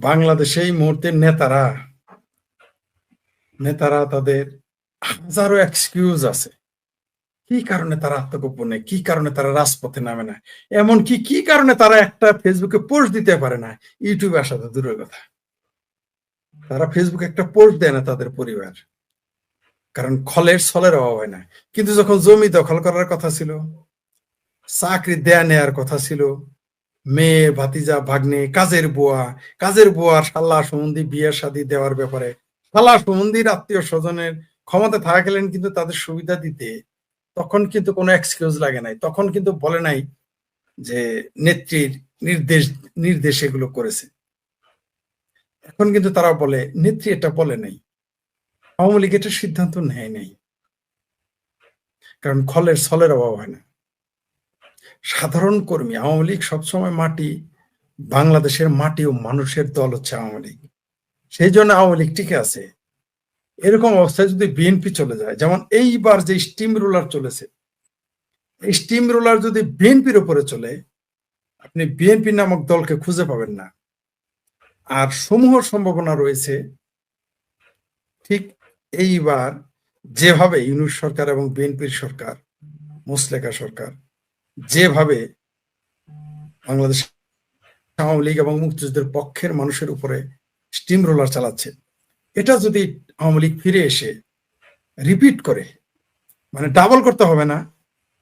বাংলাদেশে এই মুহূর্তে নেতারা নেতারা তাদের হাজারো এক্সকিউজ আছে কি কারণে তারা আত্মগোপনে, কি কারণে তারা রাজপথে নামে না, এমনকি কি কারণে তারা একটা ফেসবুকে পোস্ট দিতে পারে না। ইউটিউবে আসা তো দূরের কথা, তারা ফেসবুকে একটা পোস্ট দেয় না তাদের পরিবার, কারণ খলের ছলের অভাব হয় না। কিন্তু যখন জমি দখল করার কথা ছিল, চাকরি দেয়া নেয়ার কথা ছিল, মেয়ে ভাতিজা ভাগ্নে কাজের বুয়া শালা সম্বন্ধী বিয়ের শাদী দেওয়ার ব্যাপারে শালা সম্বন্ধীর আত্মীয় স্বজনের ক্ষমতা থাকলেন কিন্তু তাদের সুবিধা দিতে, তখন কিন্তু কোনো এক্সকিউজ লাগে নাই, তখন কিন্তু বলে নাই যে নেত্রীর নির্দেশ নির্দেশ এগুলো করেছে। এখন কিন্তু তারা বলে নেত্রী এটা বলে নাই, আওয়ামী লীগ এটা সিদ্ধান্ত নেয় নাই, কারণ খলের ছলের অভাব হয় না। সাধারণ কর্মী আওয়ামী লীগ সবসময় বাংলাদেশের মাটি ও মানুষের দল হচ্ছে আওয়ামী লীগ, সেই জন্য আওয়ামী লীগ টিকে আছে। এরকম অবস্থায় যদি বিএনপি চলে যায়, যেমন এইবার যে স্টিম রোলার চলেছে, এই স্টিম রোলার যদি বিএনপির উপরে চলে, আপনি বিএনপি নামক দলকে খুঁজে পাবেন না। আর সমূহ সম্ভাবনা রয়েছে ঠিক এইবার যেভাবে ইউনূস সরকার এবং বিএনপির সরকার, মুসলেকা সরকার যেভাবে বাংলাদেশ আওয়ামী লীগ এবং মুক্তিযুদ্ধের পক্ষের মানুষের উপরে স্টিম রোলার চালাচ্ছে, এটা যদি আওয়ামী লীগ ফিরে এসে রিপিট করে, মানে ডাবল করতে হবে না,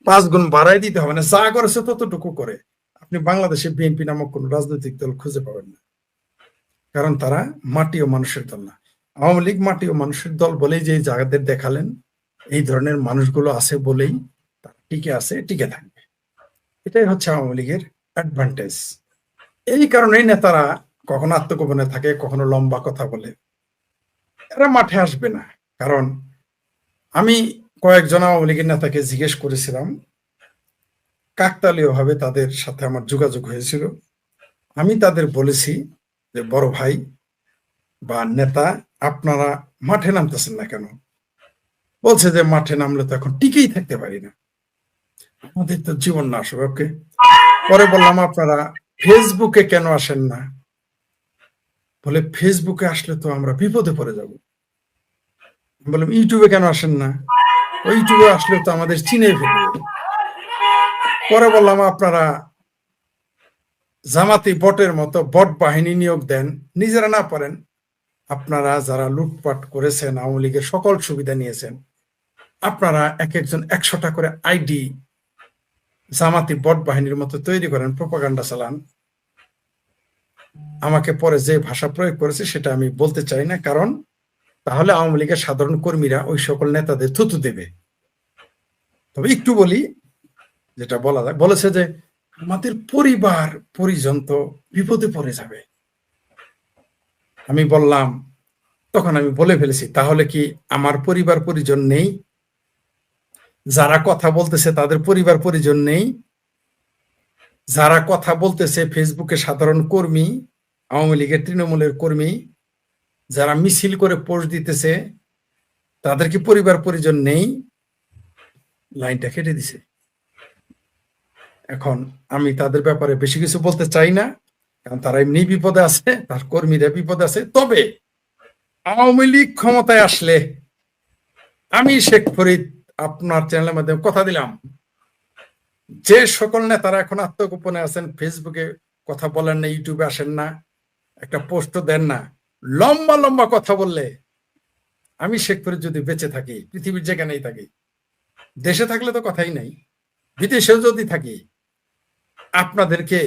5 গুণ বাড়াই দিতে হবে না, যা করেছে ততটুকু করে, আপনি বাংলাদেশে বিএনপি নামক কোন রাজনৈতিক দল খুঁজে পাবেন না, কারণ তারা মাটি ও মানুষের দল না। আওয়ামী লীগ মাটি ও মানুষের দল বলেই যে জায়গাদের দেখালেন, এই ধরনের মানুষগুলো আছে বলেই তারা টিকে আছে, টিকে থাকবে। এটাই হচ্ছে আওয়ামী লীগের অ্যাডভান্টেজ। এই কারণেই নেতারা কখনো আত্মগোপনে থাকে, কখনো লম্বা কথা বলে, এরা মাঠে আসবে না। কারণ আমি কয়েকজন আওয়ামী লীগের নেতাকে জিজ্ঞেস করেছিলাম, কাকতালীয় ভাবে তাদের সাথে আমার যোগাযোগ হয়েছিল, আমি তাদের বলেছি যে বড় ভাই বা নেতা, আপনারা মাঠে নামতেছেন না কেন? বলছে যে মাঠে নামলে তো এখন টিকেই থাকতে পারি না, আমাদের তো জীবন নাশ হবে। ওকে, পরে বললাম আপনারা ফেসবুকে কেন আসেন না? বলে ফেসবুকে আসলে তো আমরা বিপদে পড়ে যাব। বললাম ইউটিউবে কেন আসেন না? ওই ইউটিউবে আসলে তো আমাদের চিনে ফেলবে। পরে বললাম আপনারা জামাতি বটের মতো বট বাহিনী নিয়োগ দেন, নিজেরা না পারেন, আপনারা যারা লুটপাট করেছেন, আওয়ামী লীগের সকল সুবিধা নিয়েছেন, আপনারা এক একজন 100টা করে আইডি জামাতি বট বাহিনীর মতো তৈরি করেন, প্রোপাগান্ডা চালান। আমাকে পরে যে ভাষা প্রয়োগ করেছে সেটা আমি বলতে চাই না, কারণ তাহলে আওয়ামী লীগের সাধারণ কর্মীরা ওই সকল নেতাদের থুতু দেবে। তবে একটু বলি, যেটা বলা যায়, বলেছে যে আমাদের পরিবার পরিজন তো বিপদে পড়ে যাবে। আমি বললাম, তখন আমি বলে ফেলেছি, তাহলে কি আমার পরিবার পরিজন নেই? যারা কথা বলতেছে তাদের পরিবার পরিজন নেই? যারা কথা বলতেছে ফেসবুকে সাধারণ কর্মী, আওয়ামী লীগের তৃণমূলের কর্মী, যারা মিছিল করে পোস্ট দিতেছে, তাদের কি পরিবার পরিজন নেই? লাইনটা কেটে দিছে। এখন আমি তাদের ব্যাপারে বেশি কিছু বলতে চাই না, কারণ তারা এমনি বিপদে আছে, তার কর্মীরা বিপদে আছে। তবে আওয়ামী লীগ ক্ষমতায় আসলে আমি শেখ ফরিদ আপনার চ্যানেলের মাধ্যমে কথা দিলাম, যে সকল নেতারা এখন আত্মগোপনে আছেন, ফেসবুকে কথা বলেন না, ইউটিউবে আসেন না, একটা পোস্ট দেন না, লম্বা লম্বা কথা বললে, আমি শেখ ফরিদ যদি বেঁচে থাকি, পৃথিবীর যেখানেই থাকি, দেশে থাকলে তো কথাই নাই, বিদেশেও যদি থাকি, আপনাদেরকে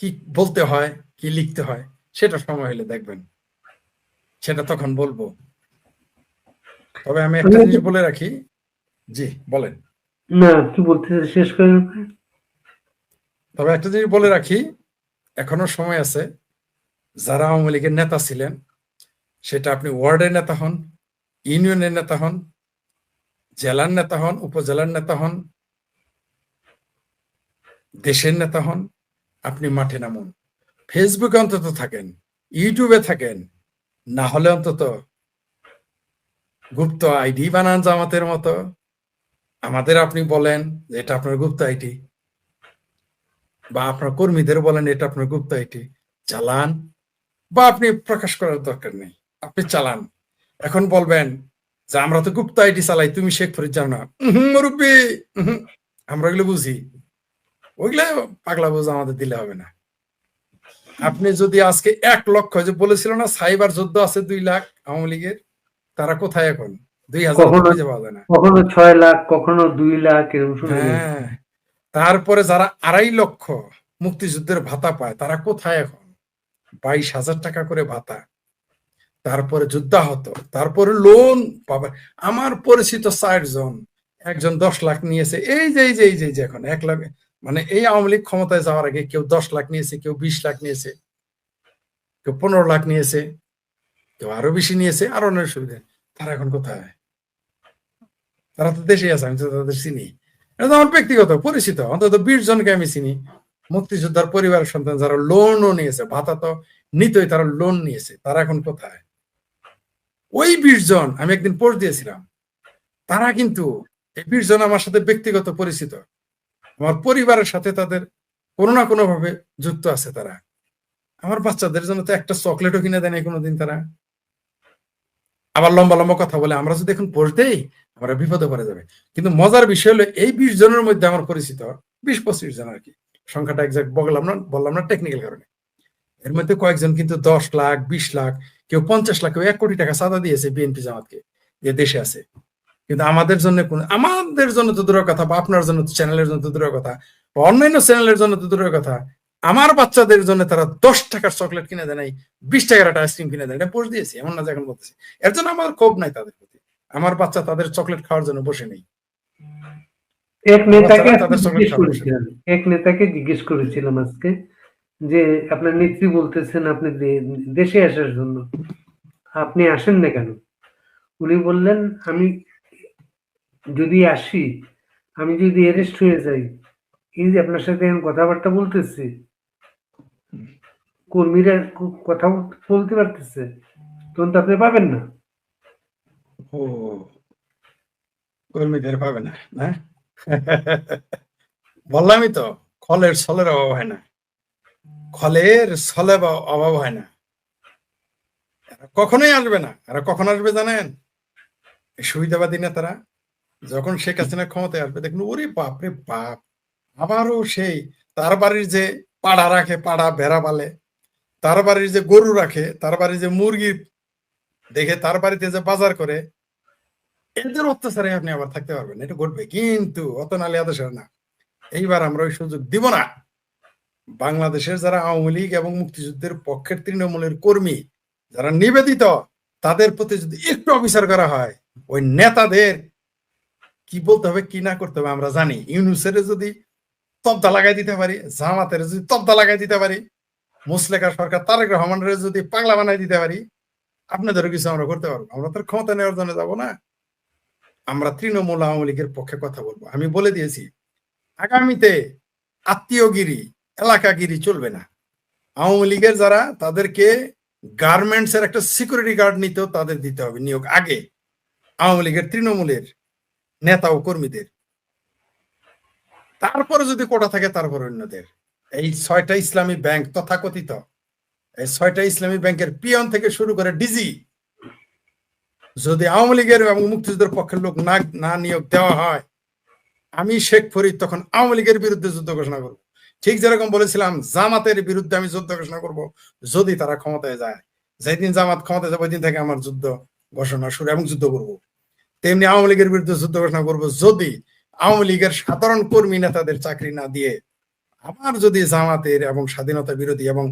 কি বলতে হয়, কি লিখতে হয়, সেটা সময় হলে দেখবেন, সেটা তখন বলবো। তবে আমি একটা জিনিস বলে রাখি। জি বলেন। না, কি বলতে শেষ করেন। তবে একটা জিনিস বলে রাখি, এখনো সময় আছে। যারা আওয়ামী লীগের নেতা ছিলেন, সেটা আপনি ওয়ার্ডের নেতা হন, ইউনিয়নের নেতা হন, জেলার নেতা হন, উপজেলার নেতা হন, দেশের নেতা হন, আপনি মাঠে নামুন। ফেসবুকে অন্তত থাকেন, ইউটিউবে থাকেন, না হলে অন্তত গুপ্ত আইডি বানান জামাতের মতো, আমাদের আপনি বলেন যে এটা আপনার গুপ্ত আইডি, বা আপনার কর্মীদের বলেন এটা আপনার গুপ্ত আইডি, চালান, বা আপনি প্রকাশ করার দরকার নেই, আপনি চালান। এখন বলবেন যে আমরা তো গুপ্ত আইডি চালাই, তুমি শেখ ফরিদ জানো না। মুরব্বী, আমরা ওগুলো বুঝি, ওইগুলো পাগলা বোঝা আমাদের দিলে হবে না। আপনি যদি আজকে 1 লক্ষ, যে বলেছিল না সাইবার যুদ্ধ আছে 2 লাখ আওয়ামী লীগের, তারা কোথায় এখন? 2000 তো কখনো খুঁজে পাওয়া যায় না। কখনো 6 লাখ, কখনো 2 লাখ, এরকম শুনে যাই। হ্যাঁ, তারপরে যারা 2.5 লক্ষ মুক্তিযুদ্ধের ভাতা পায়, তারা কোথায় এখন? 22,000 টাকা করে ভাতা। তারপরে যুদ্ধাহত, তারপরে লোন পাবে। আমার পরিচিত 4 জন, একজন 10 লাখ নিয়েছে। এই যে এখন 1 লাখ, মানে এই আওয়ামী লীগ ক্ষমতায় যাওয়ার আগে কেউ 10 লাখ নিয়েছে, কেউ 20 লাখ নিয়েছে, কেউ 15 লাখ নিয়েছে, কেউ আরো বেশি নিয়েছে, আরো অনেক সুবিধা। তারা এখন কোথায়? তারা তো দেশে আছে, আমি তো তাদের চিনি। এটা তো আমার ব্যক্তিগত পরিচিত, অন্তত 20 জনকে আমি চিনি মুক্তিযোদ্ধার পরিবারের সন্তান, যারা লোনও নিয়েছে, ভাতা তো নিতই, তারা লোন নিয়েছে। তারা এখন কোথায়? ওই 20 জন আমি একদিন পোস্ট দিয়েছিলাম, তারা কিন্তু, এই 20 জন আমার সাথে ব্যক্তিগত পরিচিত, আমার পরিবারের সাথে তাদের কোনো না কোনো ভাবে যুক্ত আছে। তারা আমার বাচ্চাদের জন্য তো একটা চকলেটও কিনে দেয় না কোনোদিন তারা। আবার লম্বা লম্বা কথা বলে, আমরা যদি এখন পোস্ট দেই আমরা বিপদে পড়ে যাবে। কিন্তু মজার বিষয় হলো এই 20 জনের মধ্যে আমার পরিচিত 20-25 জন আর কি, সংখ্যাটা এক্সাক্ট বললাম না টেকনিক্যাল কারণে। এর মধ্যে কয়েকজন কিন্তু 10 লাখ, 20 লাখ, কেউ 50 লাখ, কেউ 1 কোটি টাকা চাঁদা দিয়েছে বিএনপি জামাতকে, যে দেশে আছে। কিন্তু আমাদের জন্য তো দূরের কথা, বা আপনার জন্য তো, চ্যানেলের জন্য তো দূরের কথা, বা অন্যান্য চ্যানেলের জন্য তো দূরের কথা, আমার বাচ্চাদের জন্য তারা 10 টাকার চকলেট কিনে দেয় নাই, 20 টাকার একটা আইসক্রিম কিনে দেয়, এটা পোস্ট দিয়েছি, এমন না যে এখন বলতেছি। এর জন্য আমার ক্ষোভ নাই তাদের প্রতি। আমার বাচ্চা তাদের চকলেট খাওয়ার জন্য বসে নেই, এক আমার নেতাকে বাচ্চারা আজকে তাদের চকলেট জিজ্ঞেস খাওয়ার বসে নেই। করেছিলাম, এক নেতাকে জিজ্ঞেস করেছিলাম আজকে, যে আপনার নেত্রী বলতেছেন আপনি দেশে আসার জন্য, আপনি আসেন না কেন? উনি বললেন, আমি যদি আসি, আমি যদি অ্যারেস্ট হয়ে যাই, এই যে আপনার সাথে এখন কথাবার্তা বলতেছি, কর্মীরা কথা বলতে পারতেছে, তখন তো আপনি পাবেন না। ও, কর্মীদের পাবে না, না? বললামই তো, খলের ছলের অভাব হয় না, খলের ছলে অভাব হয় না। এরা কখনোই আসবে না। এরা কখন আসবে জানেন? এই সুবিধাবাদী নেতারা যখন শেখ হাসিনা ক্ষমতায় আসবে, দেখুন, ওরে বাপ রে বাপ, আবারও সেই তার বাড়ির যে পাড়া রাখে, পাড়া ভেড়া পালে, তার বাড়ির যে গরু রাখে, তার বাড়ির যে মুরগি দেখে, তার বাড়িতে যে বাজার করে, এদের অত্যাচারে আপনি আবার থাকতে পারবেন না, এটা ঘটবে। কিন্তু অত নালে আদেশের না, এইবার আমরা ওই সুযোগ দিব না। বাংলাদেশের যারা আওয়ামী লীগ এবং মুক্তিযুদ্ধের পক্ষের তৃণমূলের কর্মী, যারা নিবেদিত, তাদের প্রতি যদি একটু অবিচার করা হয়, ওই নেতাদের কি বলতে হবে, কি না করতে হবে আমরা জানি। ইউনূসের যদি তবদা লাগাই দিতে পারি, জামাতের যদি তবদা লাগাই দিতে পারি, মুসলেকা সরকার তারেক রহমানের যদি পাগলা বানাই দিতে পারি, আপনাদেরও কিছু আমরা করতে পারবো। আমরা তো ক্ষমতা নেওয়ার জন্য যাবো না, আমরা তৃণমূল আওয়ামী লীগের পক্ষে কথা বলবো। আমি বলে দিয়েছি, আগামীতে আত্মীয়গিরি, এলাকাগিরি চলবে না। আওয়ামী লীগের যারা, তাদেরকে গার্মেন্টস এর একটা সিকিউরিটি গার্ড নিতেও তাদের দিতে হবে নিয়োগ আগে, আওয়ামী লীগের তৃণমূলের নেতা ও কর্মীদের। তারপরে যদি কোটা থাকে তারপর অন্যদের। এই 6টা ইসলামী ব্যাংক তথাকথিত, এই 6টা ইসলামী ব্যাংকের পিয়ন থেকে শুরু করে ডিজি, যদি আওয়ামী লীগের এবং মুক্তিযুদ্ধের পক্ষের লোক না নিয়োগ দেওয়া হয়, আমি শেখ ফরিদ তখন আওয়ামী লীগের বিরুদ্ধে যুদ্ধ ঘোষণা করব। ঠিক যেরকম বলেছিলাম জামাতের বিরুদ্ধে আমি যুদ্ধ ঘোষণা করব যদি তারা ক্ষমতায় যায়। যেদিন জামাত ক্ষমতায় যাবে ওই দিন থেকে আমার যুদ্ধ ঘোষণা শুরু, এবং যুদ্ধ করবো। তেমনি আওয়ামী লীগের বিরুদ্ধে যুদ্ধ ঘোষণা করবো যদি আওয়ামী লীগের সাধারণ কর্মী নেতাদের চাকরি না দিয়ে, আবার যদি জামাতের এবং স্বাধীনতা বিরোধী এবং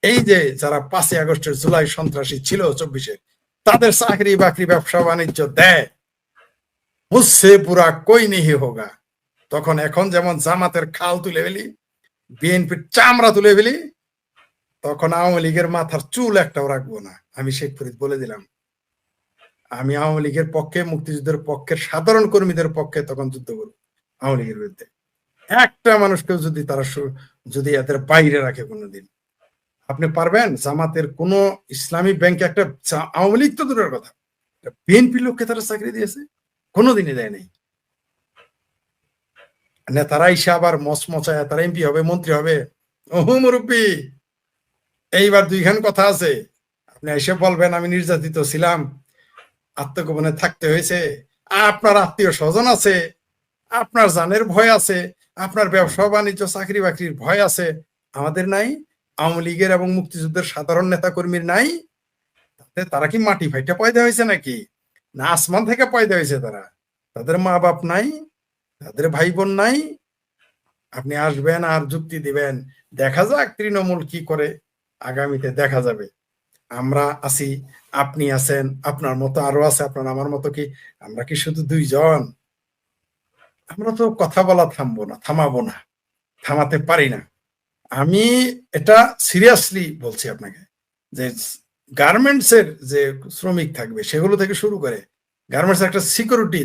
এই যে যারা 5ই আগস্টের জুলাই সন্ত্রাসী ছিল 24-এ, তাদের চাকরি বাকরি ব্যবসা বাণিজ্য দেয়, মুঝসে পুরা কই নেহি হোগা, তখন এখন যেমন জামাতের খাল তুলে ফেলি, বিএনপির চামড়া তুলে ফেলি, তখন আওয়ামী লীগের মাথার চুল একটাও রাখবো না। আমি শেখ ফরিদ বলে দিলাম, আমি আওয়ামী লীগের পক্ষে, মুক্তিযুদ্ধের পক্ষের সাধারণ কর্মীদের পক্ষে তখন যুদ্ধ করবো আওয়ামী লীগের বিরুদ্ধে। একটা মানুষকেও যদি তারা যদি এদের বাইরে রাখে কোনোদিন, আপনি পারবেন? জামাতের কোন ইসলামী ব্যাংকে একটা, আওয়ামী লীগ তো দূরের কথা, বিএনপি লোককে তারা চাকরি দিয়েছে? কোনোদিনই দেয় নাই। নেতারা এসে আবার মচমচায় তারা এমপি হবে, মন্ত্রী হবে, ওহো মুরব্বী, এইবার দুইখান কথা আছে, আপনি এসে বলবেন আমি নির্যাতিত ছিলাম, আত্মগোপনে থাকতে হয়েছে, আপনার আত্মীয় স্বজন আছে, আপনার জানের ভয় আছে, আপনার ব্যবসা বাণিজ্য চাকরি বাকরির ভয় আছে, আমাদের নাই? আওয়ামী লীগের এবং মুক্তিযুদ্ধের সাধারণ নেতা কর্মীর নাই? তারা কি মাটি ফাইটা পয়দা হয়েছে নাকি, না আসমান থেকে পয়দা হয়েছে? তারা, তাদের মা বাপ নাই, তাদের ভাই বোন নাই? আপনি আসবেন আর যুক্তি দিবেন, দেখা যাক তৃণমূল কি করে, আগামীতে দেখা যাবে। আমরা আছি, আপনি আছেন, আপনার মতো আরো আছে, আপনার আমার মতো কি আমরা কি শুধু দুইজন? আমরা তো কথা বলা থামাবো না, থামাতে পারি না। আমি এটা সিরিয়াসলি বলছি আপনাকে, যে গার্মেন্টস এর যে শ্রমিক থাকবে সেগুলো থেকে শুরু করে গার্মেন্টস একটা সিকিউরিটি,